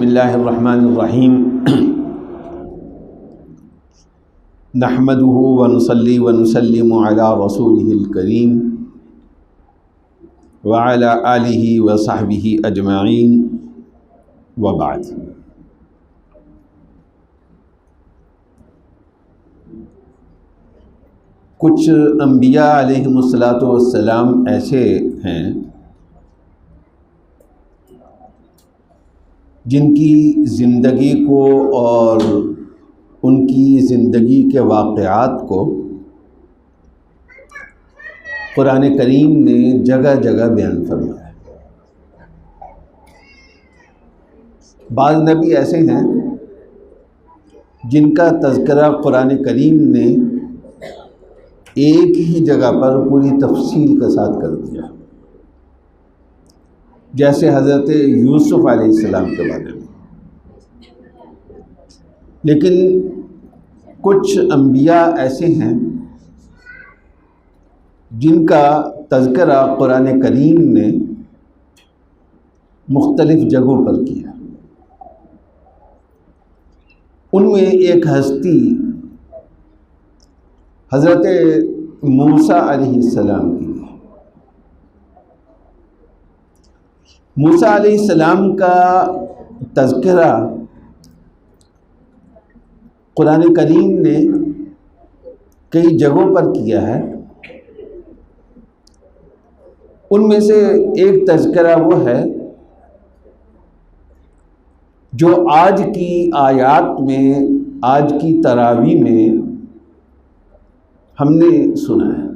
بسم اللہ الرحمن الرحیم نحمده ونصلی ونسلم علی رسولہ الکریم وعلی آلہ وصحبہ اجمعین وبعد۔ کچھ انبیاء علیہم السلام ایسے ہیں جن کی زندگی کو اور ان کی زندگی کے واقعات کو قرآن کریم نے جگہ جگہ بیان فرمایا ہے۔ بعض نبی ایسے ہیں جن کا تذکرہ قرآن کریم نے ایک ہی جگہ پر پوری تفصیل کے ساتھ کر دیا، جیسے حضرت یوسف علیہ السلام کے بارے میں۔ لیکن کچھ انبیاء ایسے ہیں جن کا تذکرہ قرآن کریم نے مختلف جگہوں پر کیا۔ ان میں ایک ہستی حضرت موسیٰ علیہ السلام کی۔ موسیٰ علیہ السلام کا تذکرہ قرآن کریم نے کئی جگہوں پر کیا ہے۔ ان میں سے ایک تذکرہ وہ ہے جو آج کی آیات میں، آج کی تراویح میں ہم نے سنا ہے۔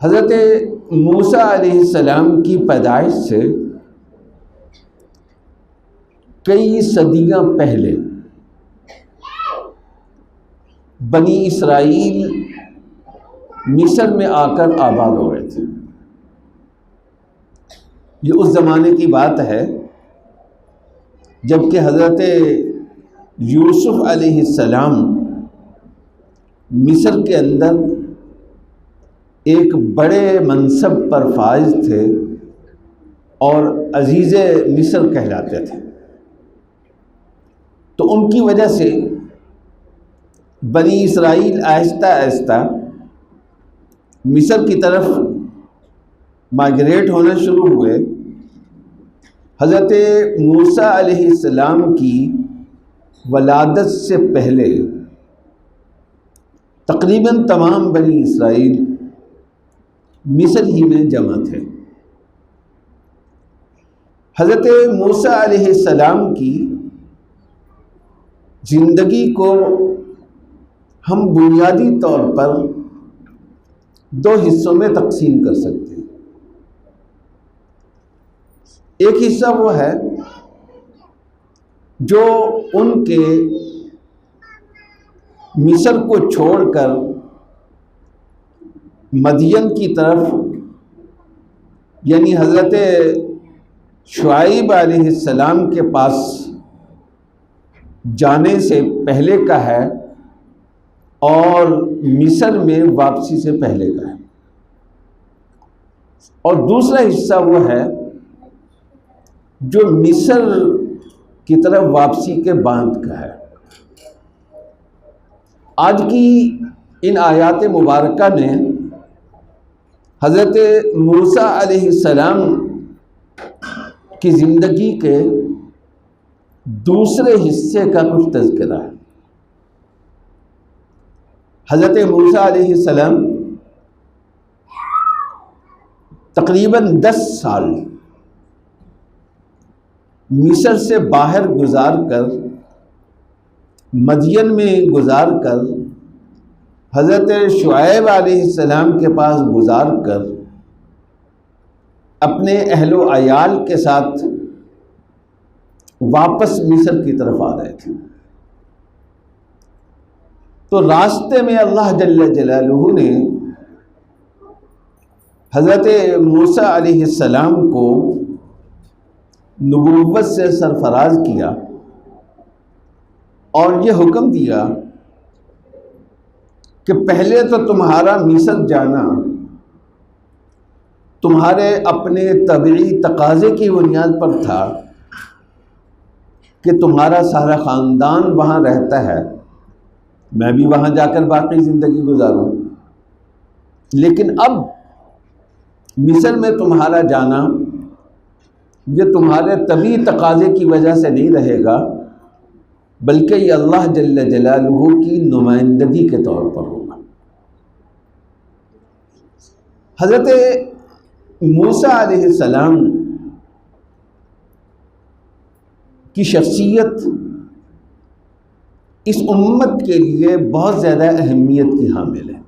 حضرت موسیٰ علیہ السلام کی پیدائش سے کئی صدیاں پہلے بنی اسرائیل مصر میں آ کر آباد ہو گئے تھے۔ یہ اس زمانے کی بات ہے جب کہ حضرت یوسف علیہ السلام مصر کے اندر ایک بڑے منصب پر فائز تھے اور عزیز مصر کہلاتے تھے۔ تو ان کی وجہ سے بنی اسرائیل آہستہ آہستہ مصر کی طرف مائیگریٹ ہونا شروع ہوئے۔ حضرت موسیٰ علیہ السلام کی ولادت سے پہلے تقریباً تمام بنی اسرائیل مصر ہی میں جمع تھے۔ حضرت موسیٰ علیہ السلام کی زندگی کو ہم بنیادی طور پر دو حصوں میں تقسیم کر سکتے ہیں۔ ایک حصہ وہ ہے جو ان کے مصر کو چھوڑ کر مدین کی طرف، یعنی حضرت شعیب علیہ السلام کے پاس جانے سے پہلے کا ہے اور مصر میں واپسی سے پہلے کا ہے۔ اور دوسرا حصہ وہ ہے جو مصر کی طرف واپسی کے بعد کا ہے۔ آج کی ان آیات مبارکہ میں حضرت موسیٰ علیہ السلام کی زندگی کے دوسرے حصے کا کچھ تذکرہ ہے۔ حضرت موسیٰ علیہ السلام تقریباً 10 سال مصر سے باہر گزار کر، مدین میں گزار کر، حضرت شعیب علیہ السلام کے پاس گزار کر اپنے اہل و عیال کے ساتھ واپس مصر کی طرف آ رہے تھے۔ تو راستے میں اللہ جل جلالہ نے حضرت موسیٰ علیہ السلام کو نبوت سے سرفراز کیا اور یہ حکم دیا کہ پہلے تو تمہارا مصر جانا تمہارے اپنے طبعی تقاضے کی بنیاد پر تھا کہ تمہارا سارا خاندان وہاں رہتا ہے، میں بھی وہاں جا کر باقی زندگی گزاروں، لیکن اب مصر میں تمہارا جانا یہ تمہارے طبعی تقاضے کی وجہ سے نہیں رہے گا، بلکہ یہ اللہ جل جلالہ کی نمائندگی کے طور پر ہوگا۔ حضرت موسیٰ علیہ السلام کی شخصیت اس امت کے لیے بہت زیادہ اہمیت کی حامل ہے،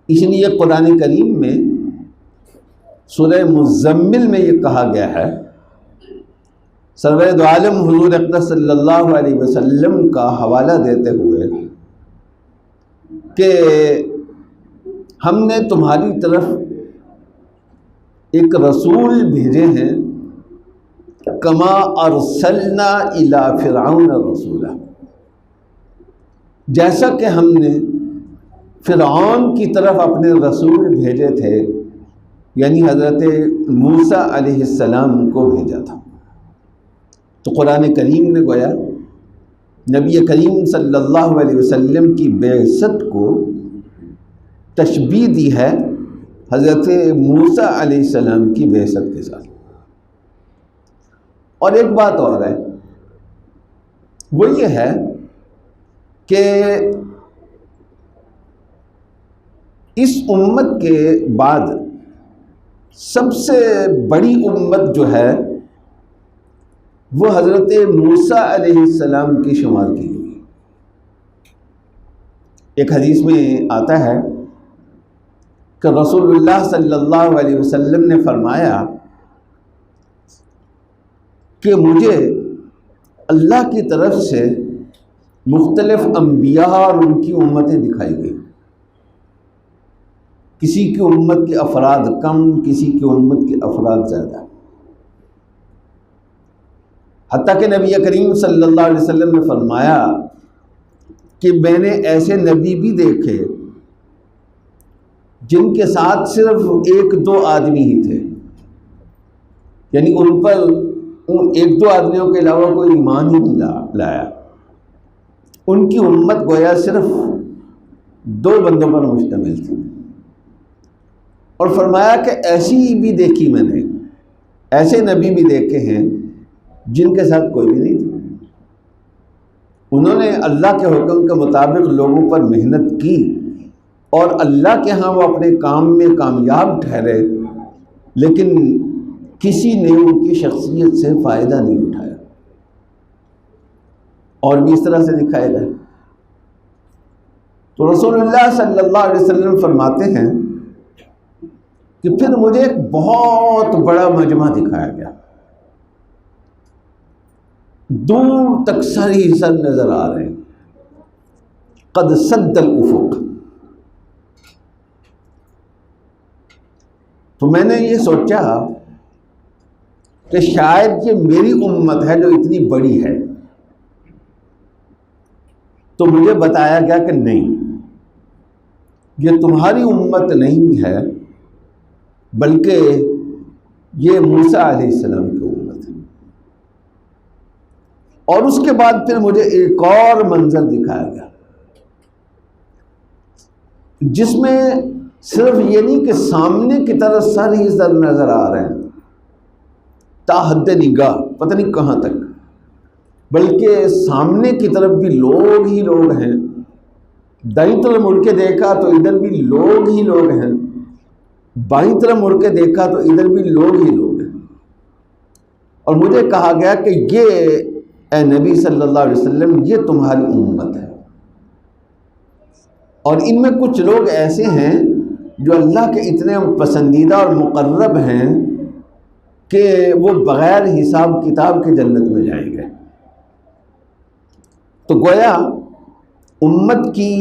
اس لیے قرآن کریم میں سورہ مزمل میں یہ کہا گیا ہے، سرور دو عالم حضور اقدس صلی اللہ علیہ وسلم کا حوالہ دیتے ہوئے کہ ہم نے تمہاری طرف ایک رسول بھیجے ہیں، کما ارسلنا الی فرعون رسولا، جیسا کہ ہم نے فرعون کی طرف اپنے رسول بھیجے تھے، یعنی حضرت موسیٰ علیہ السلام کو بھیجا تھا۔ تو قرآن کریم نے گویا نبی کریم صلی اللہ علیہ وسلم کی بعثت کو تشبیہ دی ہے حضرت موسیٰ علیہ السلام کی بعثت کے ساتھ۔ اور ایک بات اور ہے، وہ یہ ہے کہ اس امت کے بعد سب سے بڑی امت جو ہے وہ حضرت موسیٰ علیہ السلام کی شمار کی گئی۔ ایک حدیث میں آتا ہے کہ رسول اللہ صلی اللہ علیہ وسلم نے فرمایا کہ مجھے اللہ کی طرف سے مختلف انبیاء اور ان کی امتیں دکھائی گئی، کسی کی امت کے افراد کم، کسی کی امت کے افراد زیادہ، حتیٰ کہ نبی کریم صلی اللہ علیہ وسلم نے فرمایا کہ میں نے ایسے نبی بھی دیکھے جن کے ساتھ صرف ایک دو آدمی ہی تھے، یعنی ان پر ایک دو آدمیوں کے علاوہ کوئی ایمان ہی نہیں لایا، ان کی امت گویا صرف دو بندوں پر مشتمل تھی۔ اور فرمایا کہ ایسی بھی دیکھی میں نے، ایسے نبی بھی دیکھے ہیں جن کے ساتھ کوئی بھی نہیں تھی، انہوں نے اللہ کے حکم کے مطابق لوگوں پر محنت کی اور اللہ کے ہاں وہ اپنے کام میں کامیاب ٹھہرے، لیکن کسی نے ان کی شخصیت سے فائدہ نہیں اٹھایا، اور بھی اس طرح سے دکھائے گئے۔ تو رسول اللہ صلی اللہ علیہ وسلم فرماتے ہیں کہ پھر مجھے ایک بہت بڑا مجمع دکھایا گیا، دور تک سر ہی سر نظر آ رہے ہیں، قد سد الافق۔ تو میں نے یہ سوچا کہ شاید یہ میری امت ہے جو اتنی بڑی ہے، تو مجھے بتایا گیا کہ نہیں، یہ تمہاری امت نہیں ہے، بلکہ یہ موسیٰ علیہ السلام کی امت ہے۔ اور اس کے بعد پھر مجھے ایک اور منظر دکھایا گیا جس میں صرف یہ نہیں کہ سامنے کی طرف سر ہی سر نظر آ رہے ہیں تا حد نگاہ، پتہ نہیں کہاں تک، بلکہ سامنے کی طرف بھی لوگ ہی لوگ ہیں، دائیں طرف مڑ کے دیکھا تو ادھر بھی لوگ ہی لوگ ہیں، بائیں طرف مڑ کے دیکھا تو ادھر بھی لوگ ہی لوگ ہیں۔ اور مجھے کہا گیا کہ یہ اے نبی صلی اللہ علیہ وسلم یہ تمہاری امت ہے، اور ان میں کچھ لوگ ایسے ہیں جو اللہ کے اتنے پسندیدہ اور مقرب ہیں کہ وہ بغیر حساب کتاب کے جنت میں جائیں گے۔ تو گویا امت کی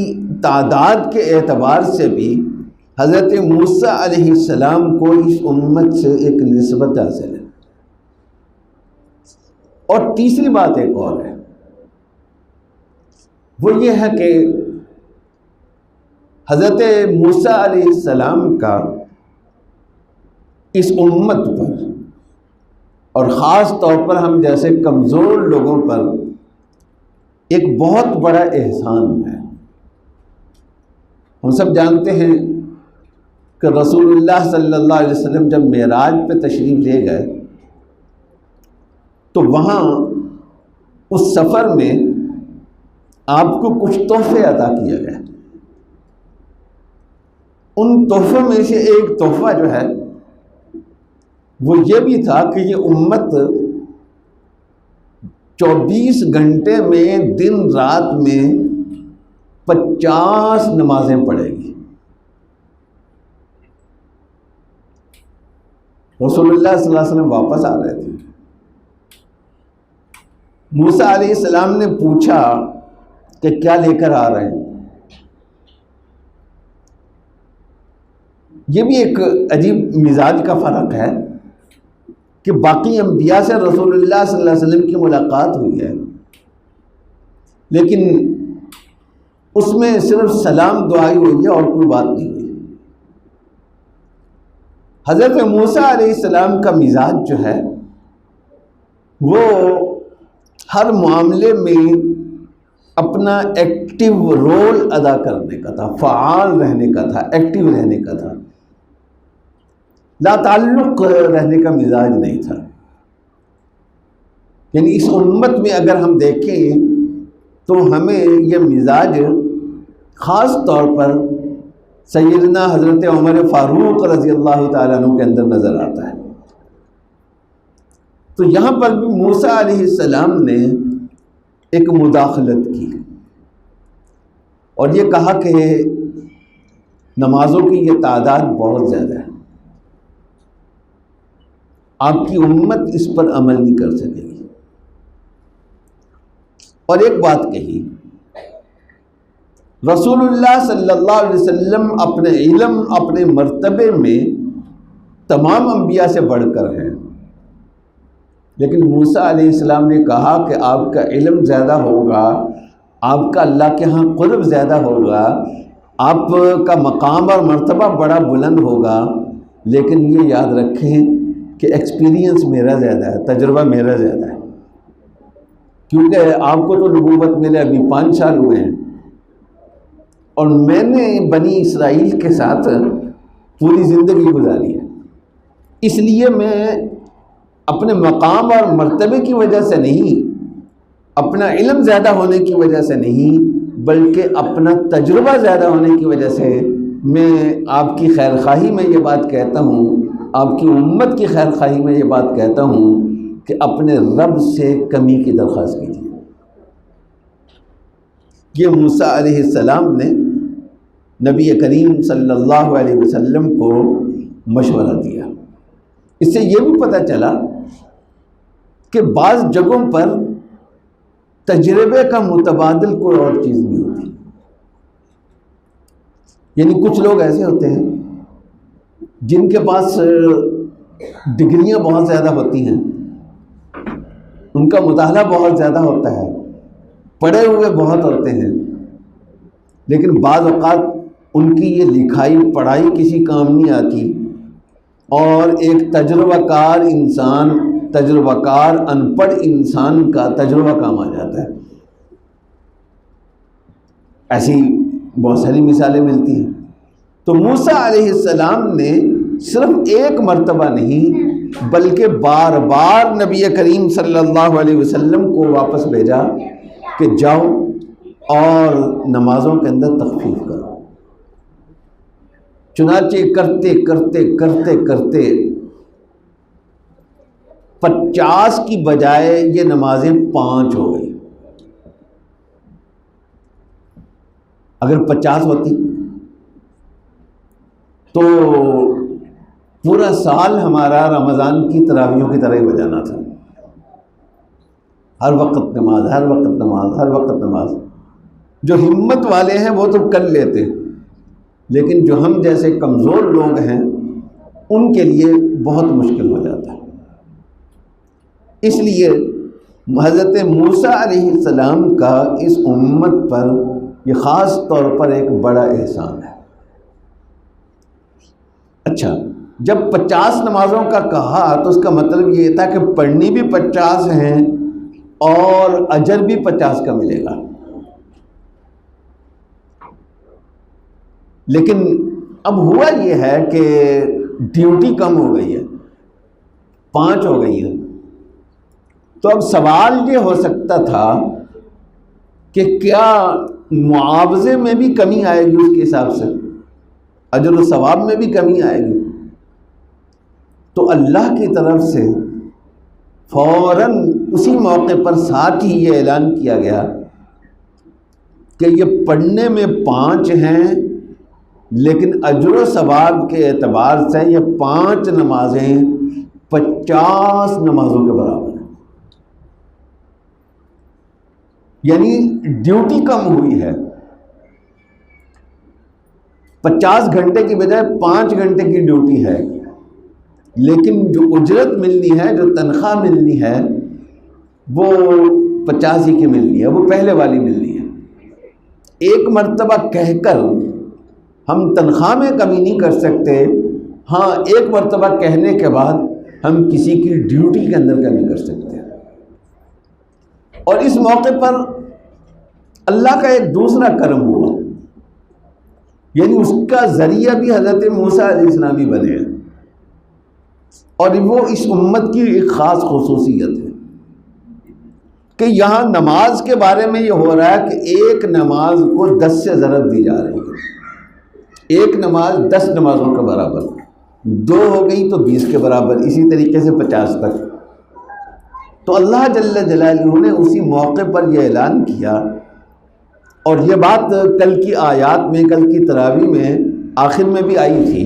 تعداد کے اعتبار سے بھی حضرت موسیٰ علیہ السلام کو اس امت سے ایک نسبت حاصل ہے۔ اور تیسری بات ایک اور ہے، وہ یہ ہے کہ حضرت موسیٰ علیہ السلام کا اس امت پر اور خاص طور پر ہم جیسے کمزور لوگوں پر ایک بہت بڑا احسان ہے۔ ہم سب جانتے ہیں کہ رسول اللہ صلی اللہ علیہ وسلم جب معراج پہ تشریف لے گئے تو وہاں اس سفر میں آپ کو کچھ تحفے عطا کیے گئے۔ ان تحفوں میں سے ایک تحفہ جو ہے وہ یہ بھی تھا کہ یہ امت 24 گھنٹے میں دن رات میں 50 نمازیں پڑھے گی۔ رسول اللہ صلی اللہ علیہ وسلم واپس آ رہے تھے، موسیٰ علیہ السلام نے پوچھا کہ کیا لے کر آ رہے ہیں؟ یہ بھی ایک عجیب مزاج کا فرق ہے کہ باقی انبیاء سے رسول اللہ صلی اللہ علیہ وسلم کی ملاقات ہوئی ہے، لیکن اس میں صرف سلام دعائی ہوئی ہے اور کوئی بات نہیں ہوئی۔ حضرت موسیٰ علیہ السلام کا مزاج جو ہے وہ ہر معاملے میں اپنا ایکٹیو رول ادا کرنے کا تھا، فعال رہنے کا تھا، ایکٹیو رہنے کا تھا، لا تعلق رہنے کا مزاج نہیں تھا۔ یعنی اس امت میں اگر ہم دیکھیں تو ہمیں یہ مزاج خاص طور پر سیدنا حضرت عمر فاروق رضی اللہ تعالیٰ عنہ کے اندر نظر آتا ہے۔ تو یہاں پر بھی موسیٰ علیہ السلام نے ایک مداخلت کی اور یہ کہا کہ نمازوں کی یہ تعداد بہت زیادہ ہے، آپ کی امت اس پر عمل نہیں کر سکے گی۔ اور ایک بات کہی، رسول اللہ صلی اللہ علیہ وسلم اپنے علم، اپنے مرتبے میں تمام انبیاء سے بڑھ کر ہیں، لیکن موسیٰ علیہ السلام نے کہا کہ آپ کا علم زیادہ ہوگا، آپ کا اللہ کے ہاں قرب زیادہ ہوگا، آپ کا مقام اور مرتبہ بڑا بلند ہوگا، لیکن یہ یاد رکھیں کہ ایکسپیرینس میرا زیادہ ہے، تجربہ میرا زیادہ ہے، کیونکہ آپ کو تو نبوت ملے ابھی 5 سال ہوئے ہیں اور میں نے بنی اسرائیل کے ساتھ پوری زندگی گزاری ہے۔ اس لیے میں اپنے مقام اور مرتبے کی وجہ سے نہیں، اپنا علم زیادہ ہونے کی وجہ سے نہیں، بلکہ اپنا تجربہ زیادہ ہونے کی وجہ سے میں آپ کی خیر خواہی میں یہ بات کہتا ہوں، آپ کی امت کی خیر خواہی میں یہ بات کہتا ہوں کہ اپنے رب سے کمی کی درخواست کیجیے۔ یہ موسیٰ علیہ السلام نے نبی کریم صلی اللہ علیہ وسلم کو مشورہ دیا۔ اس سے یہ بھی پتہ چلا کہ بعض جگہوں پر تجربے کا متبادل کوئی اور چیز نہیں ہوتی۔ یعنی کچھ لوگ ایسے ہوتے ہیں جن کے پاس ڈگریاں بہت زیادہ ہوتی ہیں، ان کا مطالعہ بہت زیادہ ہوتا ہے، پڑھے ہوئے بہت ہوتے ہیں، لیکن بعض اوقات ان کی یہ لکھائی پڑھائی کسی کام نہیں آتی اور ایک تجربہ کار انسان، تجربہ کار ان پڑھ انسان کا تجربہ کام آ جاتا ہے۔ ایسی بہت ساری مثالیں ملتی ہیں۔ تو موسیٰ علیہ السلام نے صرف ایک مرتبہ نہیں بلکہ بار بار نبی کریم صلی اللہ علیہ وسلم کو واپس بھیجا کہ جاؤ اور نمازوں کے اندر تخفیف کرو۔ چنانچہ کرتے کرتے کرتے کرتے 50 کی بجائے یہ نمازیں 5 ہو گئی۔ اگر 50 ہوتی تو پورا سال ہمارا رمضان کی تراویحوں کی طرح ہی بجانا تھا، ہر وقت نماز، ہر وقت نماز، ہر وقت نماز۔ جو ہمت والے ہیں وہ تو کر لیتے، لیکن جو ہم جیسے کمزور لوگ ہیں ان کے لیے بہت مشکل ہو جاتا ہے۔ اس لیے حضرت موسیٰ علیہ السلام کا اس امت پر یہ خاص طور پر ایک بڑا احسان ہے۔ اچھا، جب 50 نمازوں کا کہا تو اس کا مطلب یہ تھا کہ پڑھنی بھی 50 ہیں اور اجر بھی 50 کا ملے گا. لیکن اب ہوا یہ ہے کہ ڈیوٹی کم ہو گئی ہے، 5 ہو گئی ہے. تو اب سوال یہ ہو سکتا تھا کہ کیا معاوضے میں بھی کمی آئے گی، اس کے حساب سے اجر و ثواب میں بھی کمی آئے گی. تو اللہ کی طرف سے فوراً اسی موقع پر ساتھ ہی یہ اعلان کیا گیا کہ یہ پڑھنے میں 5 ہیں، لیکن اجر و ثواب کے اعتبار سے یہ 5 نمازیں 50 نمازوں کے برابر ہیں. یعنی ڈیوٹی کم ہوئی ہے، 50 گھنٹے کی بجائے 5 گھنٹے کی ڈیوٹی ہے، لیکن جو اجرت ملنی ہے، جو تنخواہ ملنی ہے، وہ 50 ہی کی ملنی ہے، وہ پہلے والی ملنی ہے. ایک مرتبہ کہہ کر ہم تنخواہ میں کمی نہیں کر سکتے، ہاں ایک مرتبہ کہنے کے بعد ہم کسی کی ڈیوٹی کے اندر کمی کر سکتے ہیں. اور اس موقع پر اللہ کا ایک دوسرا کرم ہوا، یعنی اس کا ذریعہ بھی حضرت موسیٰ علیہ السلام ہی بنے ہیں، اور وہ اس امت کی ایک خاص خصوصیت ہے کہ یہاں نماز کے بارے میں یہ ہو رہا ہے کہ ایک نماز کو 10 سے ضرب دی جا رہی ہے. ایک نماز 10 نمازوں کے برابر، 2 ہو گئی تو 20 کے برابر، اسی طریقے سے 50 تک. تو اللہ جل جلالہ نے اسی موقع پر یہ اعلان کیا، اور یہ بات کل کی آیات میں، کل کی تراویح میں آخر میں بھی آئی تھی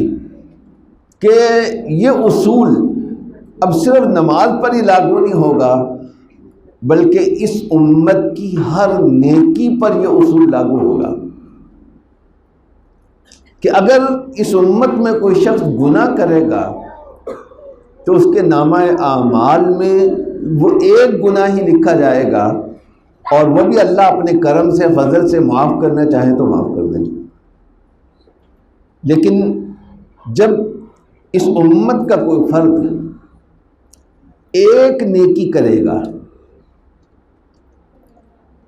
کہ یہ اصول اب صرف نماز پر ہی لاگو نہیں ہوگا، بلکہ اس امت کی ہر نیکی پر یہ اصول لاگو ہوگا کہ اگر اس امت میں کوئی شخص گناہ کرے گا تو اس کے نامہ اعمال میں وہ ایک گناہ ہی لکھا جائے گا، اور وہ بھی اللہ اپنے کرم سے، فضل سے معاف کرنا چاہے تو معاف کر دیں. لیکن جب اس امت کا کوئی فرد ایک نیکی کرے گا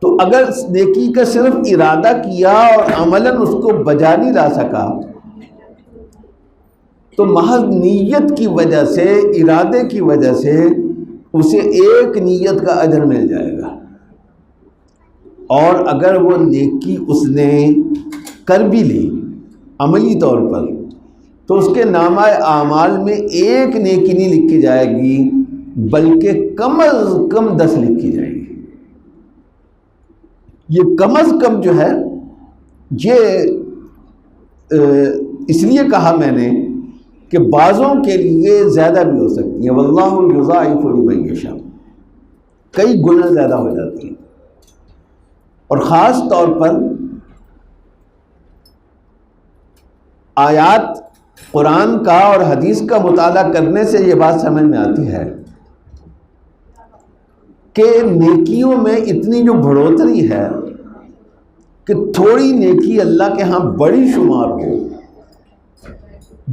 تو اگر نیکی کا صرف ارادہ کیا اور عملاً اس کو بجا نہیں لا سکا تو محض نیت کی وجہ سے، ارادے کی وجہ سے اسے ایک نیت کا اجر مل جائے گا. اور اگر وہ نیکی اس نے کر بھی لی عملی طور پر تو اس کے نامہ اعمال میں ایک نیکی نہیں لکھی جائے گی، بلکہ کم از کم 10 لکھی جائے گی. یہ کم از کم جو ہے یہ اس لیے کہا میں نے کہ بعضوں کے لیے زیادہ بھی ہو سکتی ہیں. واللہ یضاعف لمن یشاء، کئی گنا زیادہ ہو جاتی ہیں. اور خاص طور پر آیات قرآن کا اور حدیث کا مطالعہ کرنے سے یہ بات سمجھ میں آتی ہے کہ نیکیوں میں اتنی جو بڑھوتری ہے کہ تھوڑی نیکی اللہ کے ہاں بڑی شمار ہو.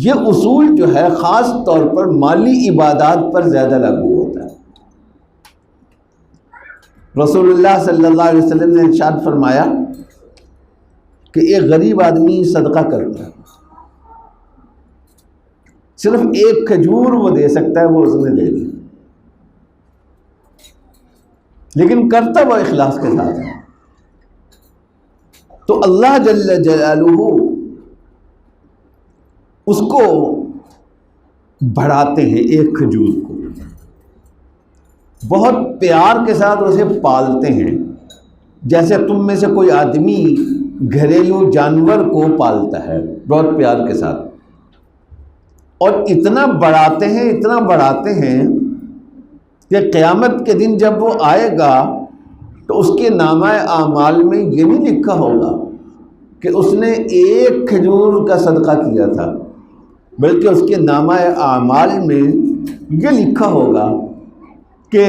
یہ اصول جو ہے خاص طور پر مالی عبادات پر زیادہ لاگو ہوتا ہے. رسول اللہ صلی اللہ علیہ وسلم نے ارشاد فرمایا کہ ایک غریب آدمی صدقہ کرتا ہے، صرف ایک کھجور وہ دے سکتا ہے، وہ اس نے دے دی، لیکن کرتا وہ اخلاص کے ساتھ ہے. تو اللہ جل جلالہ اس کو بڑھاتے ہیں، ایک کھجور کو بہت پیار کے ساتھ اسے پالتے ہیں، جیسے تم میں سے کوئی آدمی گھریلو جانور کو پالتا ہے بہت پیار کے ساتھ. اور اتنا بڑھاتے ہیں، اتنا بڑھاتے ہیں کہ قیامت کے دن جب وہ آئے گا تو اس کے نامہ اعمال میں یہ نہیں لکھا ہوگا کہ اس نے ایک کھجور کا صدقہ کیا تھا، بلکہ اس کے نامہ اعمال میں یہ لکھا ہوگا کہ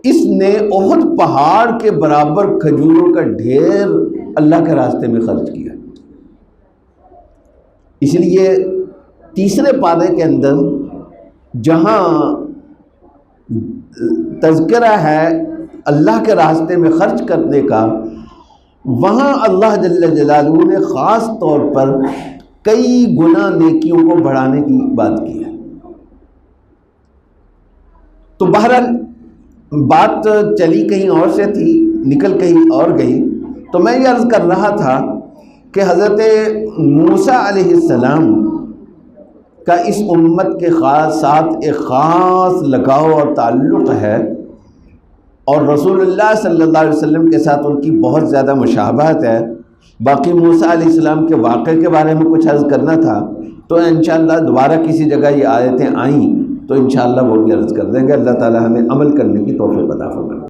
اس نے احد پہاڑ کے برابر کھجوروں کا ڈھیر اللہ کے راستے میں خرچ کیا. اس لیے تیسرے پارے کے اندر جہاں تذکرہ ہے اللہ کے راستے میں خرچ کرنے کا، وہاں اللہ جل جلالہ نے خاص طور پر کئی گنا نیکیوں کو بڑھانے کی بات کی ہے۔ تو بہرحال بات چلی کہیں اور سے تھی، نکل کہیں اور گئی۔ تو میں یہ عرض کر رہا تھا کہ حضرت موسیٰ علیہ السلام کا اس امت کے ساتھ ایک خاص لگاؤ اور تعلق ہے، اور رسول اللہ صلی اللہ علیہ وسلم کے ساتھ ان کی بہت زیادہ مشابہت ہے۔ باقی موسیٰ علیہ السلام کے واقعے کے بارے میں کچھ عرض کرنا تھا، تو انشاءاللہ دوبارہ کسی جگہ یہ آیتیں آئیں تو انشاءاللہ وہ بھی عرض کر دیں گے۔ اللہ تعالی ہمیں عمل کرنے کی توفیق عطا فرمائے۔